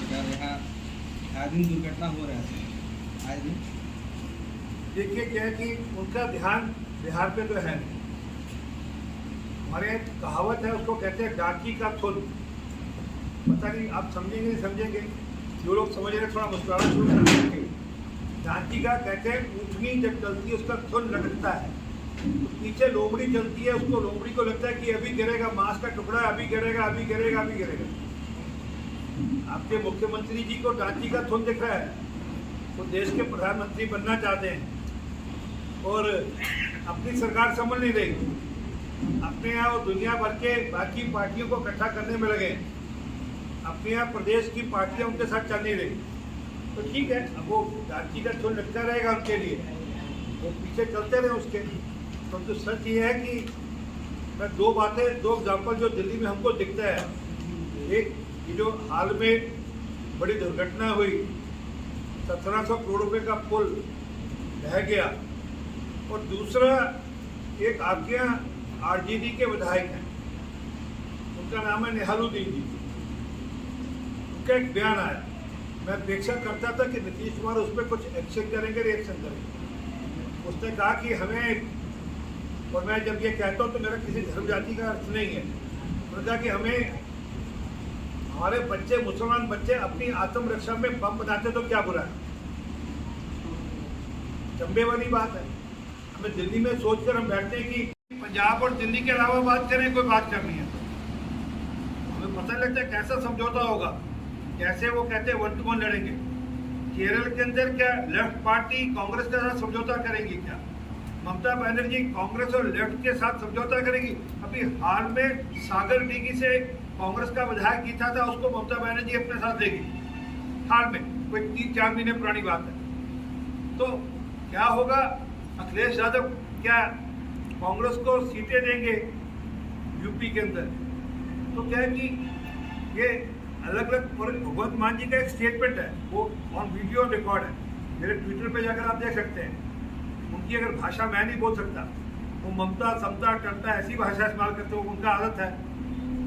सरकार यहाँ आए दिन दुर्घटना हो रहा है आए दिन। देखिए क्या है कि उनका ध्यान बिहार पे तो है नहीं। हमारे कहावत है, उसको कहते हैं डांकी का थुल। पता नहीं आप समझेंगे नहीं समझेंगे, जो लोग समझ रहे थोड़ा मुस्कुराना शुरू कर देंगे। डांकी का कहते हैं ऊँटनी जब चलती है उसका थुल लटकता है, तो पीछे लोमड़ी चलती है, उसको लोमड़ी को लगता है कि अभी गिरेगा, मांस का टुकड़ा अभी गिरेगा, अभी गिरेगा, अभी गिरेगा। आपके मुख्यमंत्री जी को डांकी का थुल दिख रहा है, वो देश के प्रधानमंत्री बनना चाहते हैं और अपनी सरकार संभल नहीं रही। अपने यहाँ वो दुनिया भर के बाकी पार्टियों को इकट्ठा करने में लगे, अपने यहाँ प्रदेश की पार्टियां उनके साथ चल नहीं रही। तो ठीक है, अब वो डांकी का थोड़ा लगता रहेगा उनके लिए, वो पीछे चलते रहे उसके। तो सच ये है कि मैं दो एग्जाम्पल जो दिल्ली में हमको दिखता है, एक ये जो हाल में बड़ी दुर्घटना हुई, 1700 करोड़ रुपए का पुल ढह गया, और दूसरा एक आपके यहाँ आरजेडी के विधायक हैं, उनका नाम है निहालुद्दीन जी। उनका एक बयान आया, मैं अपेक्षा करता था कि नीतीश कुमार उस पर कुछ एक्शन करेंगे, रिएक्शन करेंगे। उसने कहा कि हमें, और मैं जब ये कहता हूँ तो मेरा किसी धर्म जाति का अर्थ नहीं है, उन्होंने कहा कि हमें, हमारे बच्चे, मुसलमान बच्चे अपनी आत्मरक्षा में बम बनाते तो क्या बुरा है, चंबे वाली बात है। हमें दिल्ली में सोचकर हम बैठते हैं कि पंजाब और दिल्ली के अलावा बात करें, कोई बात करनी है। हमें पता लगता है कैसा समझौता होगा, कैसे वो कहते हैं 1 to 1 लड़ेंगे। केरल के अंदर क्या लेफ्ट पार्टी कांग्रेस के साथ समझौता करेगी? क्या ममता बनर्जी कांग्रेस और लेफ्ट के साथ समझौता करेगी? अभी हाल में सागर डीगी से कांग्रेस का विधायक जीता था, उसको ममता बनर्जी अपने साथ लेगी। हाल में कोई 3-4 महीने पुरानी बात है। तो क्या होगा, अखिलेश यादव क्या कांग्रेस को सीटें देंगे यूपी के अंदर? तो क्या है कि ये अलग अलग, और भगवंत मान जी का एक स्टेटमेंट है, वो ऑन वीडियो रिकॉर्ड है, मेरे ट्विटर पे जाकर आप देख सकते हैं। उनकी अगर भाषा मैं नहीं बोल सकता, वो ममता, समता, टरता ऐसी भाषा इस्तेमाल करते हो, उनका आदत है।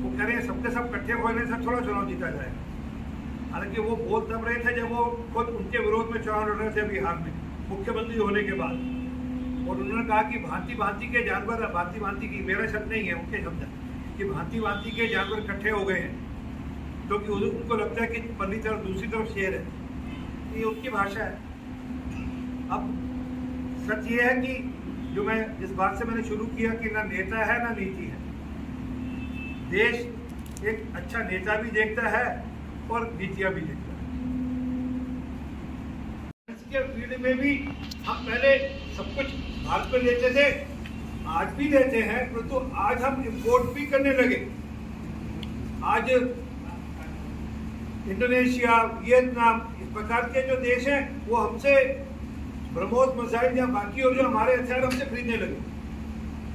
वो कह रहे हैं सबके सब इकट्ठे होने से थोड़ा चुनाव जीता जाएगा। हालांकि वो बोल तब रहे थे जब वो खुद उनके विरोध में चुनाव लड़ रहे थे बिहार में मुख्यमंत्री होने के बाद, और उन्होंने कहा कि भांति भांति के जानवर, भांति भांति की, मेरा शब्द नहीं है, उनके शब्द है कि भांति भांति के जानवर इकट्ठे हो गए हैं, क्योंकि उनको लगता है कि पल्ली तरफ दूसरी तरफ शेर है। ये उनकी भाषा है। अब सच ये है कि जो मैं जिस बात से मैंने शुरू किया कि ना नेता है ना नीति है। देश एक अच्छा नेता भी देखता है और नीतियां भी देखता है। इसके फील्ड में भी हम पहले सब कुछ भारत में लेते थे, आज भी लेते हैं, परंतु आज हम इंपोर्ट भी करने लगे। आज इंडोनेशिया, वियतनाम, इस प्रकार के जो देश हैं वो हमसे ब्रह्मोस मिसाइल या बाकी और जो हमारे हथियार हमसे खरीदने लगे।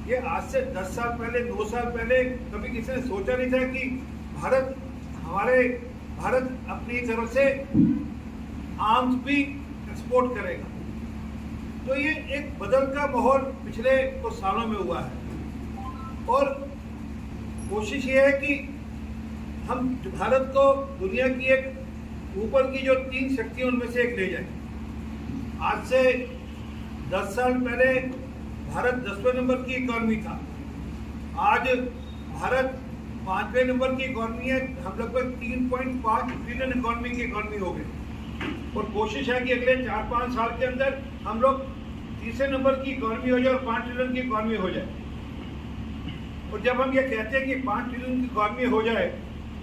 ये आज से 10 साल पहले, 2 साल पहले कभी किसी ने सोचा नहीं था कि भारत अपनी तरफ से आर्म्स भी एक्सपोर्ट करेगा। तो ये एक बदलता माहौल पिछले कुछ सालों में हुआ है, और कोशिश ये है कि हम भारत को दुनिया की एक ऊपर की जो 3 शक्तियों उनमें से एक ले जाए। आज से 10 साल पहले भारत 10वें नंबर की इकॉनमी था, आज भारत 5वें नंबर की इकॉनमी है। हम लगभग 3.5 ट्रिलियन इकॉनमी की इकॉनमी हो गई, और कोशिश है कि अगले 4-5 साल के अंदर हम लोग तीसरे नंबर की इकॉनमी हो जाए और 5 ट्रिलियन की इकॉनमी हो जाए। और जब हम ये कहते हैं कि 5 ट्रिलियन की इकॉनमी हो जाए,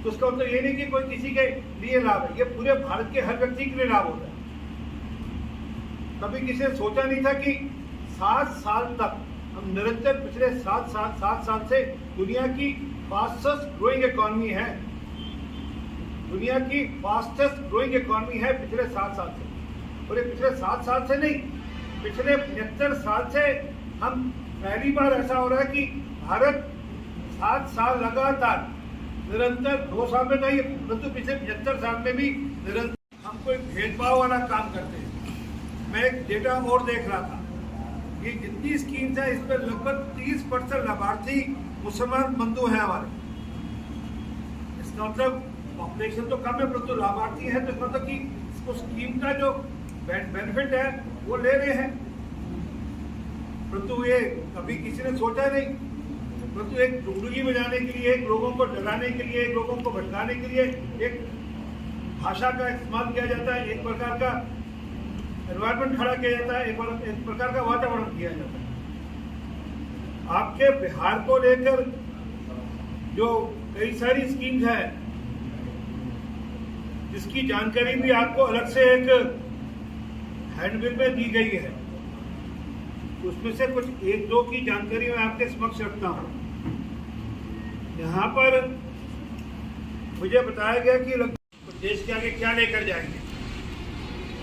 तो उसका मतलब ये नहीं कि कोई किसी के लिए लाभ है, ये पूरे भारत के हर व्यक्ति के लिए लाभ होता है। कभी किसी ने सोचा नहीं था कि 7 साल तक हम निरंतर, पिछले 7 साल से दुनिया की फास्टेस्ट ग्रोइंग इकॉनमी है, दुनिया की फास्टेस्ट ग्रोइंग इकॉनमी है पिछले 7 साल से। और ये पिछले 7 साल से नहीं, पिछले 75 साल से हम पहली बार ऐसा हो रहा है कि भारत 7 साल लगातार निरंतर, 2 साल में नहीं परंतु पिछले 75 साल में भी निरंतर हम कोई भेदभाव वाला काम करते हैं। मैं एक डेटा और देख रहा था, ये जितनी स्कीम्स है इस पर लगभग 30% लाभार्थी मुसलमान बंधु हैं हमारे। इसका मतलब पॉपुलेशन तो कम है परंतु लाभार्थी है, तो मतलब कि उस स्कीम का जो बेनिफिट है वो ले रहे हैं, परंतु ये कभी किसी ने सोचा नहीं। परंतु एक डुगडुगी बजाने के लिए, एक लोगों को डराने के लिए, एक लोगों को भटकाने के लिए एक भाषा का इस्तेमाल किया जाता है, एक प्रकार का एनवायरनमेंट खड़ा किया जाता है, एक प्रकार का वातावरण किया जाता है। आपके बिहार को लेकर जो कई सारी स्कीम्स है जिसकी जानकारी भी आपको अलग से एक हैंडबिल में दी गई है, उसमें से कुछ एक दो की जानकारी मैं आपके समक्ष रखता हूं। यहाँ पर मुझे बताया गया कि देश के आगे क्या लेकर जाएंगे।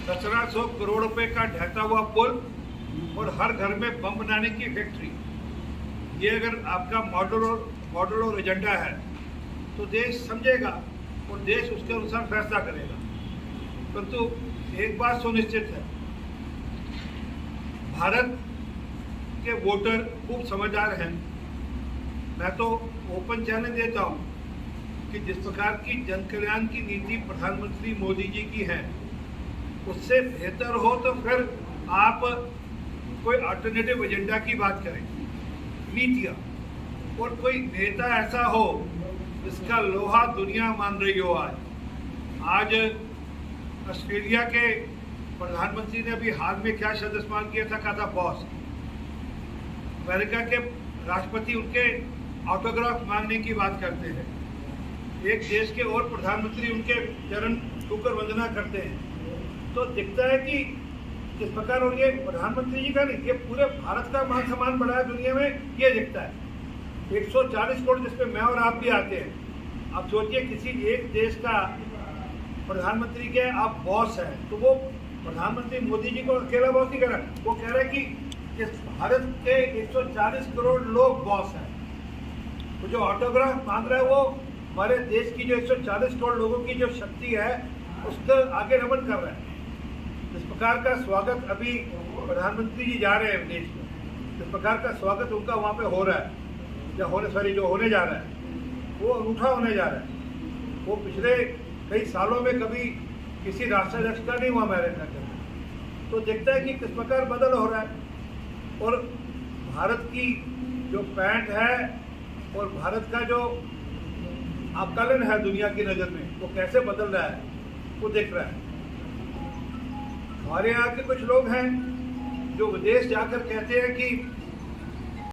1700 करोड़ रुपए का ढहता हुआ पुल और हर घर में बम बनाने की फैक्ट्री, ये अगर आपका मॉडल और एजेंडा है तो देश समझेगा और देश उसके अनुसार फैसला करेगा। परंतु एक बात सुनिश्चित है, भारत के वोटर खूब समझदार हैं। मैं तो ओपन चैलेंज देता हूं कि जिस प्रकार की जन कल्याण की नीति प्रधानमंत्री मोदी जी की है, उससे बेहतर हो तो फिर आप कोई अल्टरनेटिव एजेंडा की बात करें, नीतियाँ, और कोई नेता ऐसा हो जिसका लोहा दुनिया मान रही हो। आज ऑस्ट्रेलिया के प्रधानमंत्री ने अभी हाल में क्या शब्द इस्तेमाल किया था, कहा था बॉस। अमेरिका के राष्ट्रपति उनके ऑटोग्राफ मांगने की बात करते हैं, एक देश के और प्रधानमंत्री उनके चरण छूकर वंदना करते हैं। तो दिखता है कि जिस प्रकार, और ये प्रधानमंत्री जी का नहीं, ये पूरे भारत का मान सम्मान बढ़ा है दुनिया में, ये दिखता है। 140 करोड़ जिसमें मैं और आप भी आते हैं। अब सोचिए किसी एक देश का प्रधानमंत्री के आप बॉस हैं, तो वो प्रधानमंत्री मोदी जी को अकेला बॉस नहीं कर रहा, वो कह रहा है कि इस भारत के 140 करोड़ लोग बॉस हैं। तो जो ऑटोग्राफ मांग रहा है वो हमारे देश की जो 140 करोड़ लोगों की जो शक्ति है उसका आगे रमन कर रहा है। इस प्रकार का स्वागत अभी प्रधानमंत्री जी जा रहे हैं विदेश में, इस प्रकार का स्वागत उनका वहाँ पे हो रहा है, या जो होने जा रहा है वो अनूठा होने जा रहा है। वो पिछले कई सालों में कभी किसी राष्ट्राध्यक्ष का नहीं हुआ अमेरिका के। तो देखता है कि किस प्रकार बदल हो रहा है, और भारत की जो पैंट है और भारत का जो आकलन है दुनिया की नज़र में, वो कैसे बदल रहा है वो देख रहा है। हमारे यहाँ के कुछ लोग हैं जो विदेश जाकर कहते हैं कि